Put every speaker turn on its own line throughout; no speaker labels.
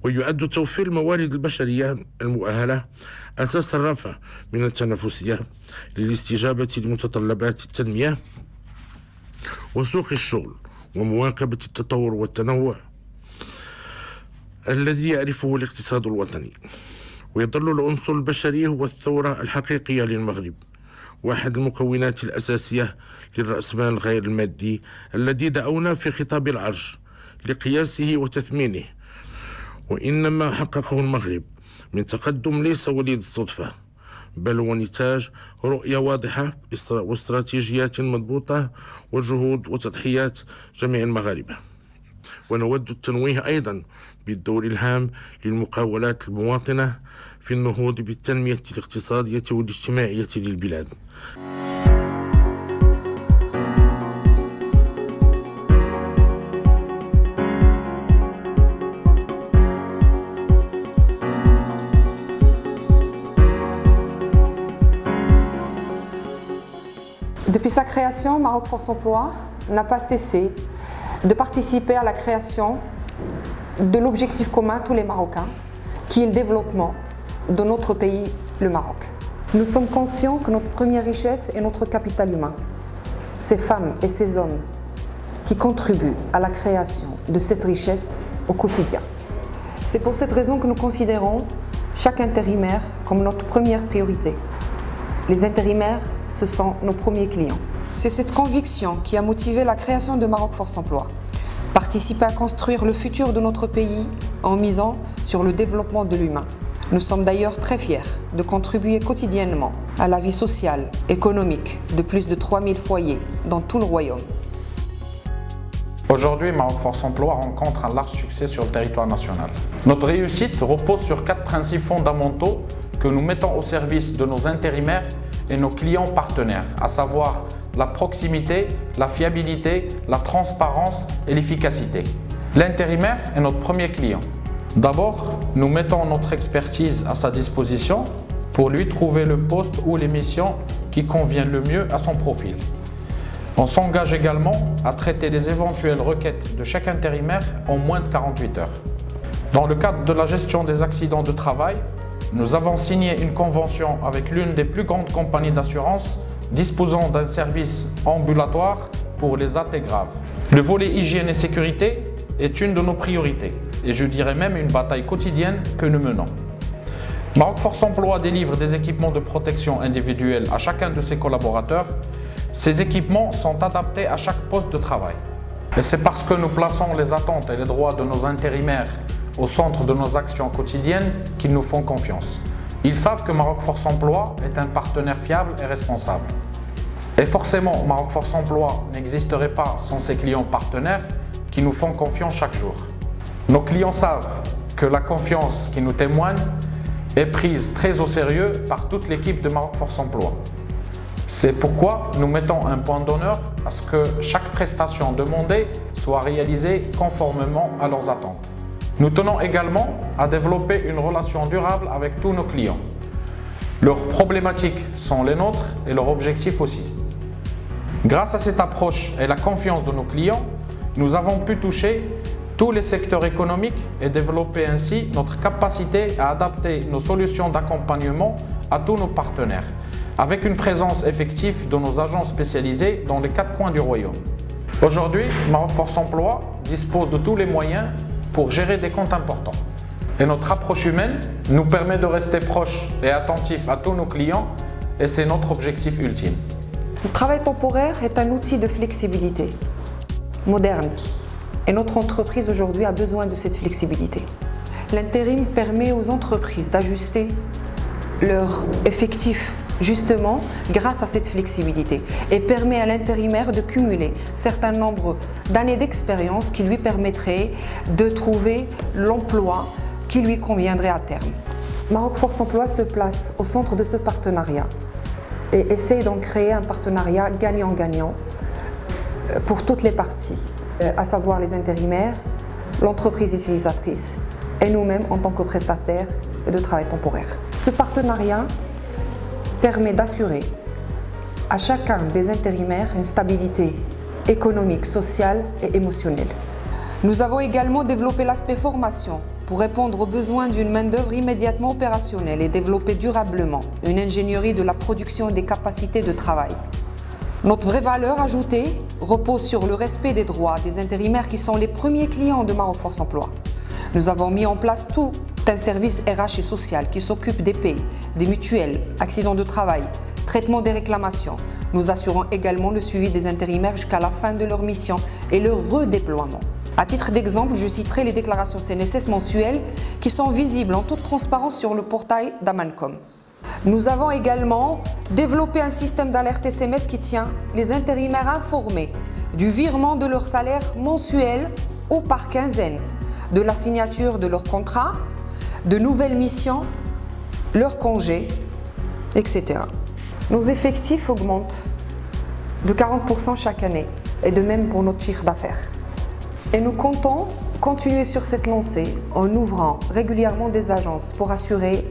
ويعد توفير الموارد البشرية المؤهلة أساس الرفع من التنافسية للاستجابة لمتطلبات التنمية وسوق الشغل ومواكبة التطور والتنوع الذي يعرفه الاقتصاد الوطني. ويظل العنصر البشري هو الثورة الحقيقية للمغرب، واحد المكونات الأساسية للرأسمال غير المادي الذي دعونا في خطاب العرج لقياسه وتثمينه. وإنما حققه المغرب من تقدم ليس وليد الصدفة، بل هو نتاج رؤية واضحة واستراتيجيات مضبوطة وجهود وتضحيات جميع المغاربة. ونود التنويه أيضا بالدور الهام للمقاولات المواطنة في النهوض بالتنمية الاقتصادية والاجتماعية للبلاد.
Depuis sa création, Maroc Force Emploi n'a pas cessé de participer à la création de l'objectif commun tous les Marocains, qui est le développement de notre pays, le Maroc. Nous sommes conscients que notre première richesse est notre capital humain, ces femmes et ces hommes qui contribuent à la création de cette richesse au quotidien. C'est pour cette raison que nous considérons chaque intérimaire comme notre première priorité. Les intérimaires, ce sont nos premiers clients. C'est cette conviction qui a motivé la création de Maroc Force Emploi. Participer à construire le futur de notre pays en misant sur le développement de l'humain. Nous sommes d'ailleurs très fiers de contribuer quotidiennement à la vie sociale, économique de plus de 3000 foyers dans tout le royaume.
Aujourd'hui, Maroc Force Emploi rencontre un large succès sur le territoire national. Notre réussite repose sur 4 principes fondamentaux que nous mettons au service de nos intérimaires et nos clients partenaires, à savoir la proximité, la fiabilité, la transparence et l'efficacité. L'intérimaire est notre premier client. D'abord, nous mettons notre expertise à sa disposition pour lui trouver le poste ou les missions qui conviennent le mieux à son profil. On s'engage également à traiter les éventuelles requêtes de chaque intérimaire en moins de 48 heures. Dans le cadre de la gestion des accidents de travail, nous avons signé une convention avec l'une des plus grandes compagnies d'assurance disposant d'un service ambulatoire pour les AT graves. Le volet hygiène et sécurité est une de nos priorités et je dirais même une bataille quotidienne que nous menons. Maroc Force Emploi délivre des équipements de protection individuelle à chacun de ses collaborateurs. Ces équipements sont adaptés à chaque poste de travail. Et c'est parce que nous plaçons les attentes et les droits de nos intérimaires au centre de nos actions quotidiennes qu'ils nous font confiance. Ils savent que Maroc Force Emploi est un partenaire fiable et responsable. Et forcément, Maroc Force Emploi n'existerait pas sans ses clients partenaires qui nous font confiance chaque jour. Nos clients savent que la confiance qu'ils nous témoignent est prise très au sérieux par toute l'équipe de Maroc Force Emploi. C'est pourquoi nous mettons un point d'honneur à ce que chaque prestation demandée soit réalisée conformément à leurs attentes. Nous tenons également à développer une relation durable avec tous nos clients. Leurs problématiques sont les nôtres et leurs objectifs aussi. Grâce à cette approche et la confiance de nos clients, nous avons pu toucher tous les secteurs économiques et développer ainsi notre capacité à adapter nos solutions d'accompagnement à tous nos partenaires, avec une présence effective de nos agents spécialisés dans les 4 coins du royaume. Aujourd'hui, Maroc Force Emploi dispose de tous les moyens pour gérer des comptes importants. Et notre approche humaine nous permet de rester proches et attentifs à tous nos clients et c'est notre objectif ultime.
Le travail temporaire est un outil de flexibilité moderne et notre entreprise aujourd'hui a besoin de cette flexibilité. L'intérim permet aux entreprises d'ajuster leur effectif justement grâce à cette flexibilité et permet à l'intérimaire de cumuler un certain nombre d'années d'expérience qui lui permettraient de trouver l'emploi qui lui conviendrait à terme. Maroc Force Emploi se place au centre de ce partenariat et essaie d'en créer un partenariat gagnant-gagnant pour toutes les parties, à savoir les intérimaires, l'entreprise utilisatrice et nous-mêmes en tant que prestataires de travail temporaire. Ce partenariat permet d'assurer à chacun des intérimaires une stabilité économique, sociale et émotionnelle. Nous avons également développé l'aspect formation pour répondre aux besoins d'une main-d'œuvre immédiatement opérationnelle et développer durablement une ingénierie de la production et des capacités de travail. Notre vraie valeur ajoutée repose sur le respect des droits des intérimaires qui sont les premiers clients de Maroc Force Emploi. Nous avons mis en place tout un service RH et social qui s'occupe des paies, des mutuelles, accidents de travail, traitement des réclamations. Nous assurons également le suivi des intérimaires jusqu'à la fin de leur mission et leur redéploiement. À titre d'exemple, je citerai les déclarations CNSS mensuelles qui sont visibles en toute transparence sur le portail d'Amancom. Nous avons également développé un système d'alerte SMS qui tient les intérimaires informés du virement de leur salaire mensuel ou par quinzaine, de la signature de leur contrat, de nouvelles missions, leurs congés, etc. Nos effectifs augmentent de 40% chaque année, et de même pour notre chiffre d'affaires. Et nous comptons continuer sur cette lancée en ouvrant régulièrement des agences pour assurer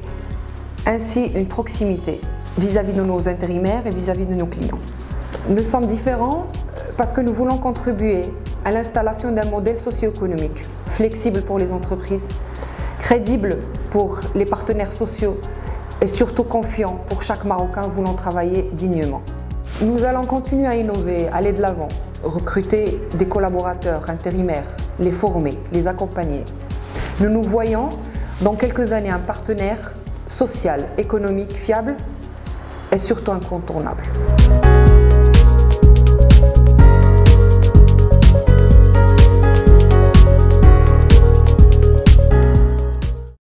ainsi une proximité vis-à-vis de nos intérimaires et vis-à-vis de nos clients. Nous sommes différents parce que nous voulons contribuer à l'installation d'un modèle socio-économique flexible pour les entreprises, crédible pour les partenaires sociaux et surtout confiant pour chaque Marocain voulant travailler dignement. Nous allons continuer à innover, aller de l'avant, recruter des collaborateurs intérimaires, les former, les accompagner. Nous nous voyons dans quelques années un partenaire social, économique, fiable et surtout incontournable.